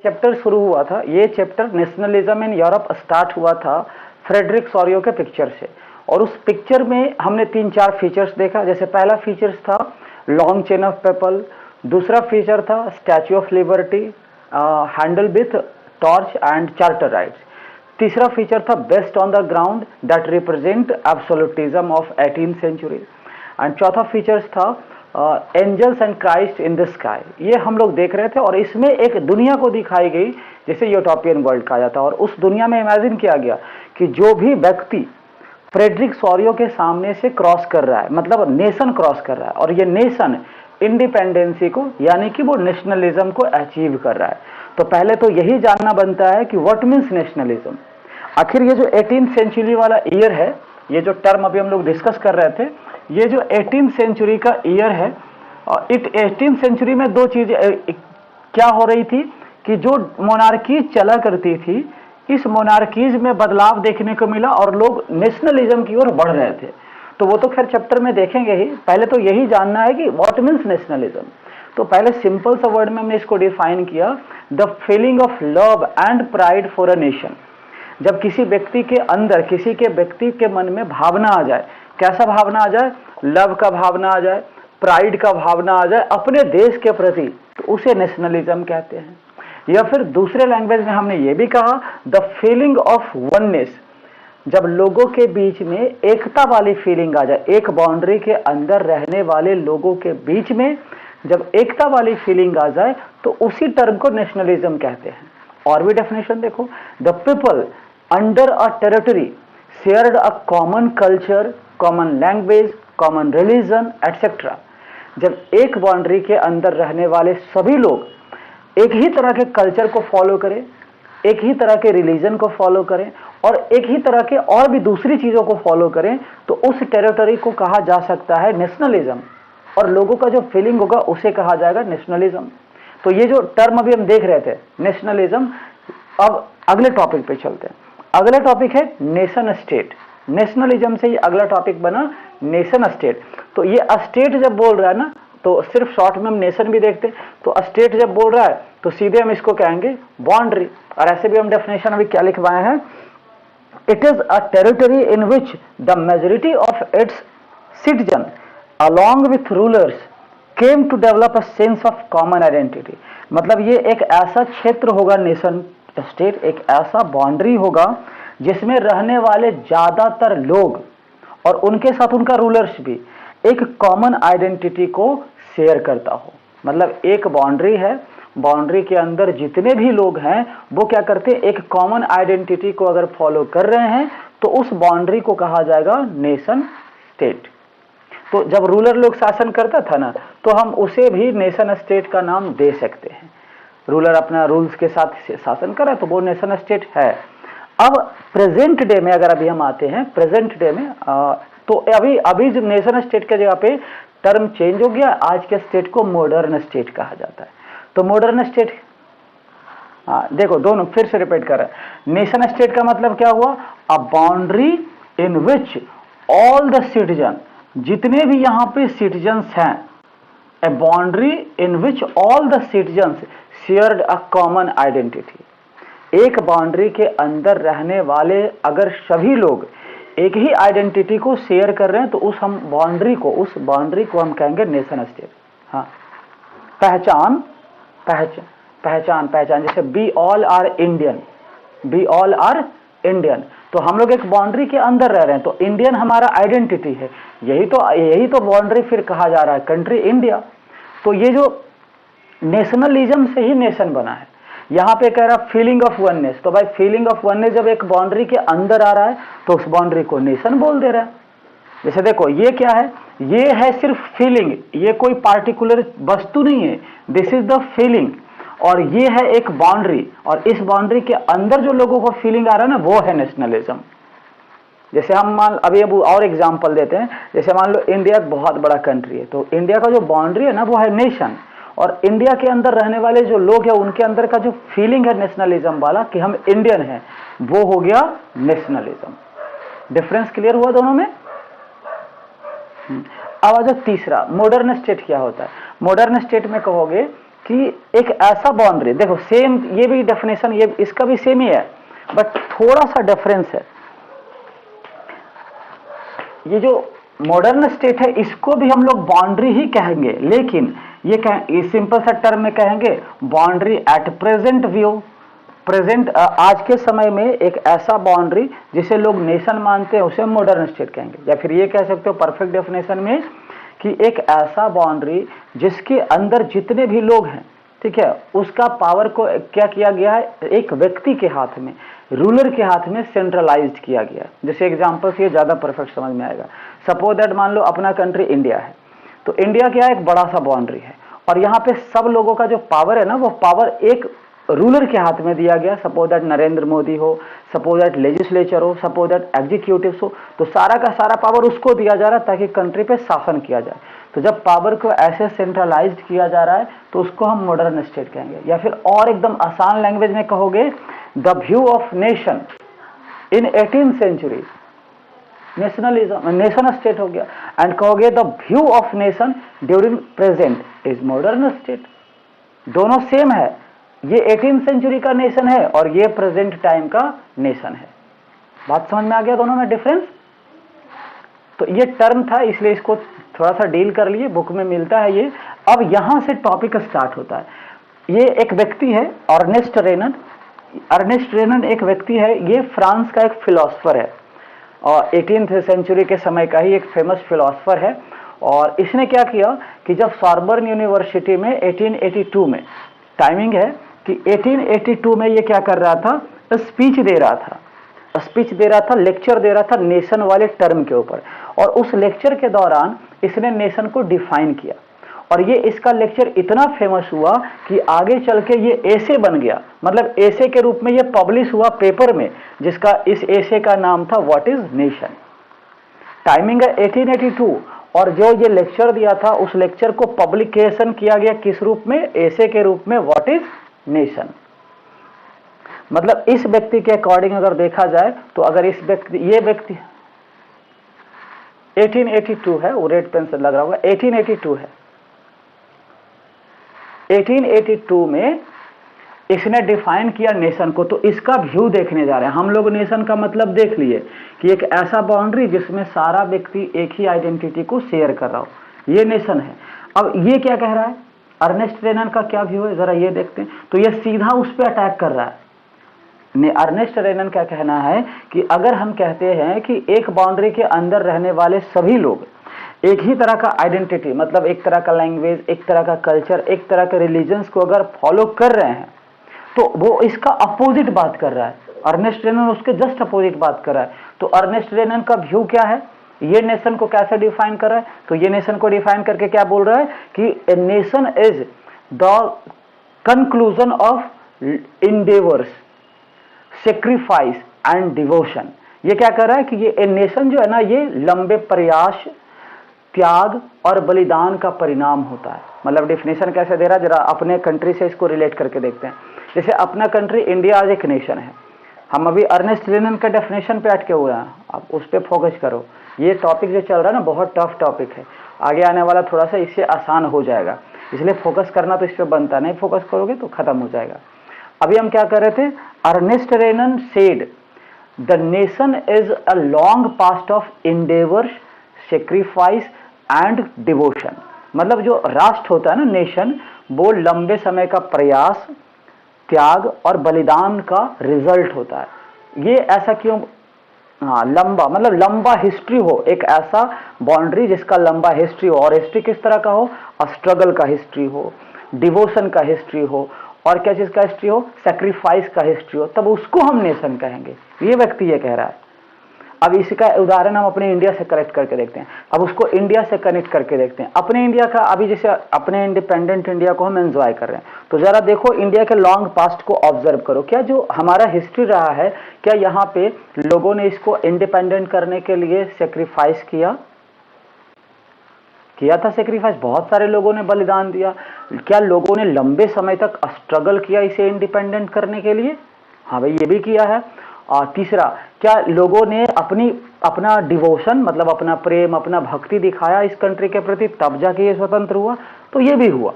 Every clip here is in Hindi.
चैप्टर शुरू हुआ था, ये chapter nationalism in Europe start हुआ था फ्रेडरिक सोरियो के पिक्चर से। और उस पिक्चर में हमने 3-4 फीचर्स देखा। जैसे पहला फीचर्स था लॉन्ग चेन ऑफ पीपल, दूसरा फीचर था Statue of Liberty handle with torch and charter rights, तीसरा फीचर था best on the ground that represent absolutism of 18th century, and चौथा फीचर्स था angels and Christ in the sky. ये हम लोग देख रहे थे और इसमें एक दुनिया को दिखाई गई जिसे यूटोपियन वर्ल्ड कहा जाता है। और उस दुनिया में इमेजिन किया गया कि जो भी व्यक्ति फ्रेडरिक सोरियो के सामने से क्रॉस कर रहा है, मतलब नेशन क्रॉस कर रहा है, और ये नेशन इंडिपेंडेंसी को यानी कि वो नेशनलिज्म को अचीव कर रहा है। तो पहले तो यही जानना बनता है कि व्हाट मीन्स नेशनलिज्म। आखिर ये जो 18th सेंचुरी वाला ईयर है, ये जो टर्म अभी हम लोग डिस्कस कर रहे थे, ये जो 18th सेंचुरी का ईयर है, और 18th सेंचुरी में दो चीजें क्या हो रही थी कि जो मोनार्की चला करती थी, इस मोनार्कीज में बदलाव देखने को मिला और लोग नेशनलिज्म की ओर बढ़ रहे थे। तो वो तो खैर चैप्टर में देखेंगे ही, पहले तो यही जानना है कि व्हाट मीन्स नेशनलिज्म। तो पहले सिंपल सा वर्ड में हमने इसको डिफाइन किया, the feeling of love and pride for a nation. जब किसी व्यक्ति के अंदर, किसी के व्यक्ति के मन में भावना आ जाए, कैसा भावना आ जाए? लव का भावना आ जाए, प्राइड का भावना आ जाए अपने देश के प्रति, तो उसे नेशनलिज्म कहते हैं। या फिर दूसरे लैंग्वेज में हमने ये भी कहा द फीलिंग ऑफ वननेस, जब लोगों के बीच में एकता वाली फीलिंग आ जाए, एक बाउंड्री के अंदर रहने वाले लोगों के बीच में जब एकता वाली फीलिंग आ जाए, तो उसी टर्म को नेशनलिज्म कहते हैं। और भी डेफिनेशन देखो, the people under a territory shared a common culture, common language, common religion etcetera. जब एक बाउंड्री के अंदर रहने वाले सभी लोग एक ही तरह के कल्चर को फॉलो करें, एक ही तरह के रिलीजन को फॉलो करें और एक ही तरह के और भी दूसरी चीजों को फॉलो करें, तो उस टेरिटरी को कहा जा सकता है नेशनलिज्म, और लोगों का जो फीलिंग होगा उसे कहा जाएगा नेशनलिज्म। तो ये जो टर्म अभी हम देख रहे थे नेशनलिज्म, अब अगले टॉपिक पे चलते हैं। अगला टॉपिक है नेशन स्टेट। नेशनलिज्म से ये अगला टॉपिक बना नेशन स्टेट। तो ये स्टेट जब बोल रहा है ना, तो सिर्फ शॉर्ट में हम नेशन भी देखते हैं, तो स्टेट जब बोल रहा है तो सीधे हम इसको कहेंगे बाउंड्री। और ऐसे भी हम डेफिनेशन अभी क्या लिखवाए हैं, it is a territory in which the majority of its citizen along with rulers came to develop a sense of common identity। मतलब ये एक ऐसा क्षेत्र होगा, नेशन स्टेट एक ऐसा बाउंड्री होगा जिसमें रहने वाले ज्यादातर लोग और उनके साथ उनका रूलर्स भी एक कॉमन आइडेंटिटी को शेयर करता हो। मतलब एक बाउंड्री है, बाउंड्री के अंदर जितने भी लोग हैं वो क्या करते हैं, एक कॉमन आइडेंटिटी को अगर फॉलो कर रहे हैं तो उस बाउंड्री को कहा जाएगा नेशन स्टेट। तो जब रूलर लोग शासन करता था ना, तो हम उसे भी नेशन स्टेट का नाम दे सकते हैं। रूलर अपना रूल्स के साथ शासन करे तो वो नेशन स्टेट है। अब प्रेजेंट डे में अगर अभी हम आते हैं, प्रेजेंट डे में तो अभी जो नेशन स्टेट के जगह पे टर्म चेंज हो गया, आज के स्टेट को मॉडर्न स्टेट कहा जाता है। तो मॉडर्न स्टेट, देखो दोनों फिर से रिपीट कर रहे हैं। नेशन स्टेट का मतलब क्या हुआ, a boundary in which all the citizen, जितने भी यहां पे सिटीजन्स हैं, a boundary in which all the citizens shared a common identity. एक बाउंड्री के अंदर रहने वाले अगर सभी लोग एक ही आइडेंटिटी को शेयर कर रहे हैं तो उस बाउंड्री को हम कहेंगे नेशन स्टेट। हाँ, पहचान, जैसे we all are Indian, we all are Indian, तो हम लोग एक बाउंड्री के अंदर रह रहे हैं, तो इंडियन हमारा आइडेंटिटी है। यही तो बाउंड्री फिर कहा जा रहा है कंट्री इंडिया। तो ये जो नेशनलिज्म से ही नेशन बना है। यहां पे कह रहा फीलिंग ऑफ वननेस, तो भाई फीलिंग ऑफ वननेस जब एक बाउंड्री के अंदर आ रहा है तो उस बाउंड्री को नेशन बोल दे रहा है। जैसे देखो ये क्या है, ये है सिर्फ फीलिंग, ये कोई पार्टिकुलर वस्तु नहीं है, दिस इज द फीलिंग। और ये है एक बाउंड्री, और इस बाउंड्री के अंदर जो लोगों को फीलिंग आ रहा है ना, वो है नेशनलिज्म। जैसे हम अभी और एग्जांपल देते हैं, जैसे मान लो इंडिया एक बहुत बड़ा कंट्री है, तो इंडिया का जो बाउंड्री है ना वो है नेशन, और इंडिया के अंदर रहने वाले जो लोग हैं उनके अंदर का जो फीलिंग है नेशनलिज्म वाला कि हम इंडियन हैं, वो हो गया नेशनलिज्म। डिफरेंस क्लियर हुआ दोनों में? अब आ जाओ तीसरा, मॉडर्न स्टेट क्या होता है। मॉडर्न स्टेट में कहोगे कि एक ऐसा बाउंड्री, देखो सेम ये भी डेफिनेशन, ये इसका भी सेम ही है, बट थोड़ा सा डिफरेंस है। ये जो मॉडर्न स्टेट है इसको भी हम लोग बाउंड्री ही कहेंगे, लेकिन ये सिंपल सा टर्म में कहेंगे boundary at present view. Present आज के समय में एक ऐसा बाउंड्री जिसे लोग नेशन मानते हैं उसे मॉडर्न स्टेट कहेंगे, या फिर ये कह सकते हो परफेक्ट डेफिनेशन में कि एक ऐसा बाउंड्री जिसके अंदर जितने भी लोग हैं, ठीक है, उसका पावर को क्या किया गया है, एक व्यक्ति के हाथ में, रूलर के हाथ में सेंट्रलाइज्ड किया गया। जैसे एग्जांपल से ये ज्यादा परफेक्ट समझ में आएगा। सपोज दैट मान लो अपना कंट्री इंडिया है, तो इंडिया क्या है, एक बड़ा सा बाउंड्री है, और यहाँ पे सब लोगों का जो पावर है ना, वो पावर एक रूलर के हाथ में दिया गया। सपोज दैट नरेंद्र मोदी हो, सपोज दैट लेजिस्लेचर हो, सपोज दैट एग्जीक्यूटिव हो, तो सारा का सारा पावर उसको दिया जा रहा है ताकि कंट्री पे शासन किया जाए। तो जब पावर को ऐसे सेंट्रलाइज्ड किया जा रहा है तो उसको हम मॉडर्न स्टेट कहेंगे, या फिर और एकदम आसान लैंग्वेज में कहोगे the view of nation in 18th century, nationalism, nation state हो गया, एंड कहोगे the view of nation during present is modern state. दोनों सेम है, ये 18th सेंचुरी का नेशन है और ये प्रेजेंट टाइम का नेशन है। बात समझ में आ गया दोनों में डिफरेंस? तो ये टर्म था इसलिए इसको थोड़ा सा डील कर लिए, बुक में मिलता है ये। अब यहां से टॉपिक स्टार्ट होता है। ये एक व्यक्ति है अर्नेस्ट रेनन। अर्नेस्ट रेनन एक व्यक्ति है, ये फ्रांस का एक फिलोसफर है और 18th सेंचुरी के समय का ही एक फेमस फिलोसफर है। और इसने क्या किया कि जब सॉर्बर्न यूनिवर्सिटी में 1882 में, टाइमिंग है कि 1882 में ये क्या कर रहा था, स्पीच दे रहा था, लेक्चर दे रहा था नेशन वाले टर्म के ऊपर। और उस लेक्चर के दौरान इसने नेशन को डिफाइन किया, और ये इसका लेक्चर इतना फेमस हुआ कि आगे चल के ये एसे बन गया, मतलब एसे के रूप में ये पब्लिश हुआ पेपर में, जिसका इस एसे का नाम था व्हाट इज नेशन। टाइमिंग है 1882, और जो ये लेक्चर दिया था उस लेक्चर को पब्लिकेशन किया गया किस रूप में, एसे के रूप में, व्हाट इज नेशन। मतलब इस व्यक्ति के अकॉर्डिंग अगर देखा जाए तो अगर इस व्यक्ति, ये व्यक्ति 1882 है, वो रेड पेन से लग रहा होगा, 1882 है। 1882 में इसने डिफाइन किया नेशन को। तो इसका व्यू देखने जा रहे हैं हम लोग। नेशन का मतलब देख लिए कि एक ऐसा बाउंड्री जिसमें सारा व्यक्ति एक ही आइडेंटिटी को शेयर कर रहा हो, ये नेशन है। अब ये क्या कह रहा है, अर्नेस्ट रेनन का क्या व्यू है, जरा ये देखते हैं। तो ये सीधा उस पर अटैक कर रहा है। अर्नेस्ट रेनन का कहना है कि अगर हम कहते हैं कि एक बाउंड्री के अंदर रहने वाले सभी लोग एक ही तरह का आइडेंटिटी, मतलब एक तरह का लैंग्वेज, एक तरह का कल्चर, एक तरह के रिलीजन्स को अगर फॉलो कर रहे हैं, तो वो इसका अपोजिट बात कर रहा है। अर्नेस्ट रेनन उसके जस्ट अपोजिट बात कर रहा है। तो अर्नेस्ट रेनन का व्यू क्या है, ये नेशन को कैसे डिफाइन कर रहा है, तो ये नेशन को डिफाइन करके क्या बोल रहा है कि a nation is the conclusion of endeavours, sacrifice and devotion. ये क्या कर रहा है कि ये नेशन जो है ना, ये लंबे प्रयास, त्याग और बलिदान का परिणाम होता है। मतलब डिफिनेशन कैसे दे रहा है, जरा अपने कंट्री से इसको रिलेट करके देखते हैं। जैसे अपना कंट्री इंडिया आज एक नेशन है, हम अभी अर्नेस्ट रेनन के डेफिनेशन पे अटके हुए हैं, आप उस पर फोकस करो। ये टॉपिक जो चल रहा है ना बहुत टफ टॉपिक है, आगे आने वाला थोड़ा सा इससे आसान हो जाएगा, इसलिए फोकस करना तो इस पर बनता नहीं, फोकस करोगे तो खत्म हो जाएगा। अभी हम क्या कर रहे थे, Ernest Renan said the nation is a long past of endeavours, sacrifice and devotion. मतलब जो राष्ट्र होता है ना, नेशन, वो लंबे समय का प्रयास, त्याग और बलिदान का रिजल्ट होता है। ये ऐसा क्यों, हाँ लंबा, मतलब लंबा हिस्ट्री हो, एक ऐसा बाउंड्री जिसका लंबा हिस्ट्री हो। और हिस्ट्री किस तरह का हो, स्ट्रगल का हिस्ट्री हो, डिवोशन का हिस्ट्री हो, और क्या चीज का हिस्ट्री हो, सेक्रीफाइस का हिस्ट्री हो, तब उसको हम नेशन कहेंगे। ये व्यक्ति ये कह रहा है। अब इसका उदाहरण हम अपने इंडिया से कनेक्ट करके देखते हैं। अब उसको इंडिया से कनेक्ट करके देखते हैं। अपने इंडिया का, अभी जैसे अपने इंडिपेंडेंट इंडिया को हम एंजॉय कर रहे हैं, तो जरा देखो इंडिया के लॉन्ग पास्ट को ऑब्जर्व करो। क्या जो हमारा हिस्ट्री रहा है, क्या यहाँ पे लोगों ने इसको इंडिपेंडेंट करने के लिए सेक्रीफाइस किया था? सेक्रीफाइस बहुत सारे लोगों ने बलिदान दिया। क्या लोगों ने लंबे समय तक स्ट्रगल किया इसे इंडिपेंडेंट करने के लिए? हाँ भाई, ये भी किया है। और तीसरा, क्या लोगों ने अपना डिवोशन, मतलब अपना प्रेम, अपना भक्ति दिखाया इस कंट्री के प्रति, तब जाके ये स्वतंत्र हुआ? तो ये भी हुआ।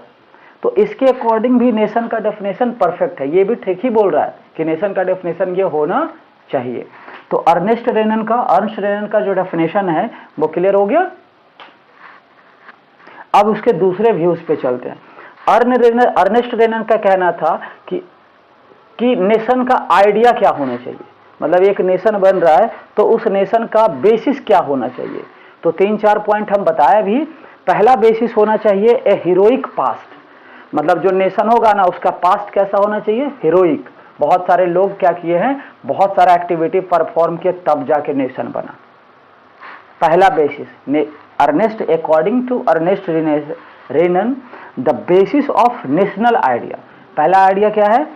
तो इसके अकॉर्डिंग भी नेशन का डेफिनेशन परफेक्ट है, ये भी ठीक ही बोल रहा है कि नेशन का डेफिनेशन ये होना चाहिए। तो अर्नेस्ट रेनन का जो डेफिनेशन है वो क्लियर हो गया। अब उसके दूसरे व्यूज पे चलते हैं। अर्नेस्ट रेनन का कहना था कि नेशन का आइडिया क्या होना चाहिए, मतलब एक नेशन बन रहा है तो उस नेशन का बेसिस क्या होना चाहिए। तो 3-4 पॉइंट हम बताए भी। पहला बेसिस होना चाहिए ए हीरोइक पास्ट, मतलब जो नेशन होगा ना उसका पास्ट कैसा होना चाहिए, हीरोइक। बहुत सारे लोग क्या किए हैं, बहुत सारा एक्टिविटी परफॉर्म किए तब जाके नेशन बना। पहला basis Ernest, according to Ernest Renan, the basis of national idea, पहला आइडिया क्या है,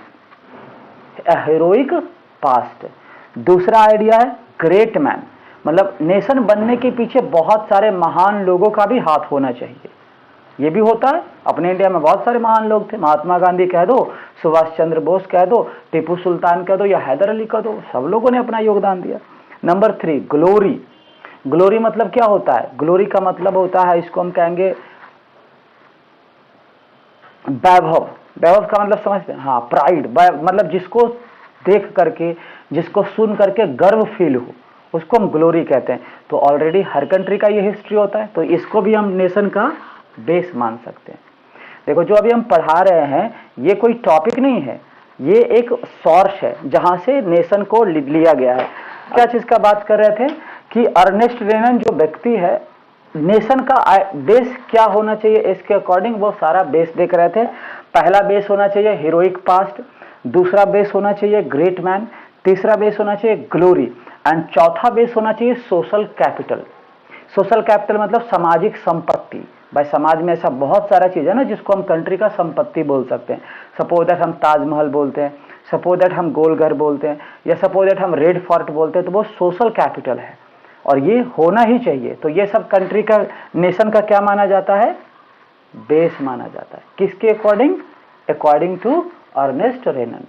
हीरोइक पास्ट। दूसरा आइडिया है ग्रेट मैन, मतलब नेशन बनने के पीछे बहुत सारे महान लोगों का भी हाथ होना चाहिए। ये भी होता है, अपने इंडिया में बहुत सारे महान लोग थे, महात्मा गांधी कह दो, सुभाष चंद्र बोस कह दो, टीपू सुल्तान कह दो या हैदर अली कह दो, सब लोगों ने अपना योगदान दिया। Number 3 glory. ग्लोरी मतलब क्या होता है, ग्लोरी का मतलब होता है, इसको हम कहेंगे वैभव। वैभव का मतलब समझते हैं, हाँ प्राइड, मतलब जिसको देख करके, जिसको सुन करके गर्व फील हो, उसको हम ग्लोरी कहते हैं। तो ऑलरेडी हर कंट्री का ये हिस्ट्री होता है, तो इसको भी हम नेशन का बेस मान सकते हैं। देखो जो अभी हम पढ़ा रहे हैं ये कोई टॉपिक नहीं है, ये एक सोर्स है जहां से नेशन को लिया गया है। क्या चीज का बात कर रहे थे कि अर्नेस्ट रेनन जो व्यक्ति है, नेशन का बेस क्या होना चाहिए, इसके अकॉर्डिंग वो सारा बेस देख रहे थे। पहला बेस होना चाहिए हीरोइक पास्ट, दूसरा बेस होना चाहिए ग्रेट मैन, तीसरा बेस होना चाहिए ग्लोरी, एंड चौथा बेस होना चाहिए सोशल कैपिटल। सोशल कैपिटल मतलब सामाजिक संपत्ति। भाई समाज में ऐसा बहुत सारा चीज है ना जिसको हम कंट्री का संपत्ति बोल सकते हैं। सपोज दैट हम ताजमहल बोलते हैं, सपोज दैट हम गोलघर बोलते हैं, या सपोज दैट हम रेड फोर्ट बोलते हैं, तो वो सोशल कैपिटल है और ये होना ही चाहिए। तो ये सब कंट्री का, नेशन का क्या माना जाता है, बेस माना जाता है। किसके अकॉर्डिंग, अकॉर्डिंग टू अर्नेस्ट रेनन।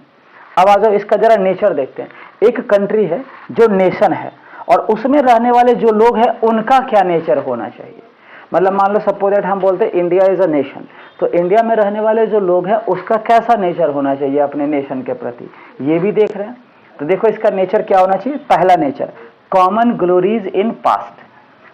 अब आ जाओ इसका जरा नेचर देखते हैं। एक कंट्री है जो नेशन है और उसमें रहने वाले जो लोग हैं उनका क्या नेचर होना चाहिए। मतलब मान लो सपोज दैट हम बोलते हैं इंडिया इज अ नेशन, तो इंडिया में रहने वाले जो लोग हैं उसका कैसा नेचर होना चाहिए अपने नेशन के प्रति, ये भी देख रहे हैं। तो देखो इसका नेचर क्या होना चाहिए। पहला nature common glories in past,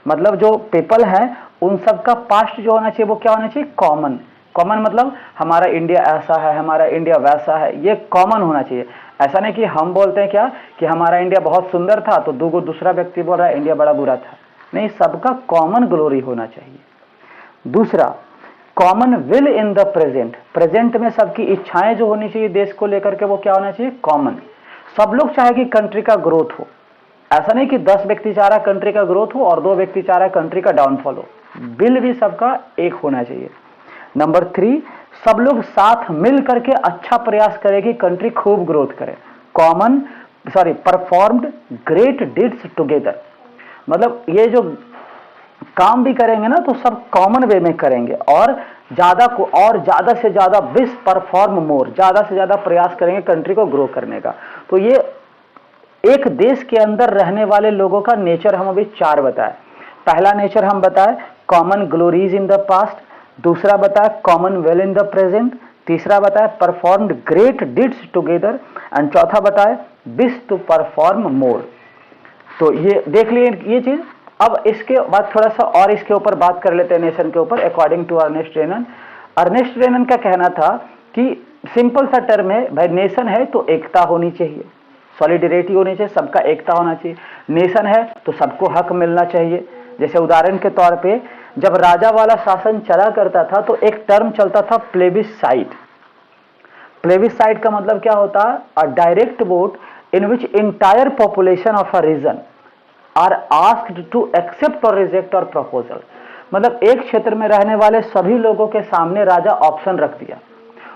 मतलब जो पीपल हैं उन सब का पास्ट जो होना चाहिए वो क्या होना चाहिए, कॉमन। कॉमन मतलब हमारा इंडिया ऐसा है, हमारा इंडिया वैसा है, ये कॉमन होना चाहिए। ऐसा नहीं कि हम बोलते हैं क्या कि हमारा इंडिया बहुत सुंदर था तो दूसरा व्यक्ति बोल रहा है इंडिया बड़ा बुरा था, नहीं, सबका कॉमन ग्लोरी होना चाहिए। दूसरा common will in the present, present में सबकी इच्छाएं जो होनी चाहिए देश को लेकर के वो क्या होना चाहिए, कॉमन। सब लोग चाहे कि कंट्री का ग्रोथ हो, ऐसा नहीं कि 10 व्यक्ति चाह रहा कंट्री का ग्रोथ हो और 2 व्यक्ति चाह रहा कंट्री का डाउनफॉल हो, बिल भी सबका एक होना चाहिए। नंबर 3 सब लोग साथ मिल करके अच्छा प्रयास करें कि कंट्री खूब ग्रोथ करे, परफॉर्म्ड ग्रेट डिड्स टुगेदर, मतलब ये जो काम भी करेंगे ना तो सब कॉमन वे में करेंगे और ज्यादा से ज्यादा विश परफॉर्म मोर, ज्यादा से ज्यादा प्रयास करेंगे कंट्री को ग्रो करने का। तो ये एक देश के अंदर रहने वाले लोगों का नेचर हम अभी 4 बताए। पहला नेचर हम बताए common glories in the past, दूसरा बताया common weal in the present, तीसरा बताया performed great deeds together, and चौथा बताया विश टू परफॉर्म मोर। तो ये देख लिए ये चीज। अब इसके बाद थोड़ा सा और इसके ऊपर बात कर लेते हैं नेशन के ऊपर। अकॉर्डिंग टू अर्नेस्ट रेनन, अर्नेस्ट रेनन का कहना था कि सिंपल सा टर्म है भाई, नेशन है तो एकता होनी चाहिए, सॉलिडरिटी होनी चाहिए, सबका एकता होना चाहिए। नेशन है तो सबको हक मिलना चाहिए। जैसे उदाहरण के तौर पे जब राजा वाला शासन चला करता था तो एक टर्म चलता था प्लेबिसाइट। प्लेबिसाइट का मतलब क्या होता है, a direct vote in which entire population of a region are asked to accept or reject और प्रपोजल। मतलब एक क्षेत्र में रहने वाले सभी लोगों के सामने राजा ऑप्शन रख दिया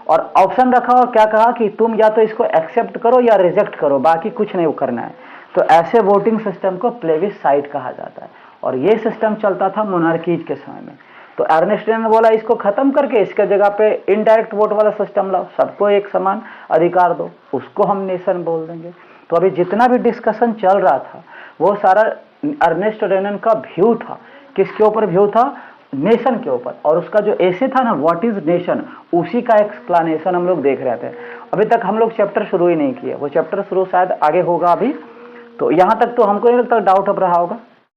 और ऑप्शन रखा और क्या कहा कि तुम या तो इसको एक्सेप्ट करो या रिजेक्ट करो, बाकी कुछ नहीं करना है। तो ऐसे वोटिंग सिस्टम को प्लेबिसाइट कहा जाता है और ये सिस्टम चलता था मोनार्कीज के समय में। तो अर्नेस्ट रेनन ने बोला इसको खत्म करके इसके जगह पे इनडायरेक्ट वोट वाला सिस्टम लाओ, सबको एक समान अधिकार दो, उसको हम नेशन बोल देंगे। तो अभी जितना भी डिस्कशन चल रहा था वो सारा अर्नेस्ट रेनन का व्यू था। किसके ऊपर व्यू था, नेशन के ऊपर, और उसका जो ऐसे था ना व्हाट इज नेशन, उसी का एक्सप्लेनेशन हम लोग देख रहे थे। अभी तक हम लोग चैप्टर शुरू ही नहीं किया, वो चैप्टर शुरू शायद आगे होगा अभी। तो यहाँ तक तो हमको नहीं लगता डाउट अब रहा होगा।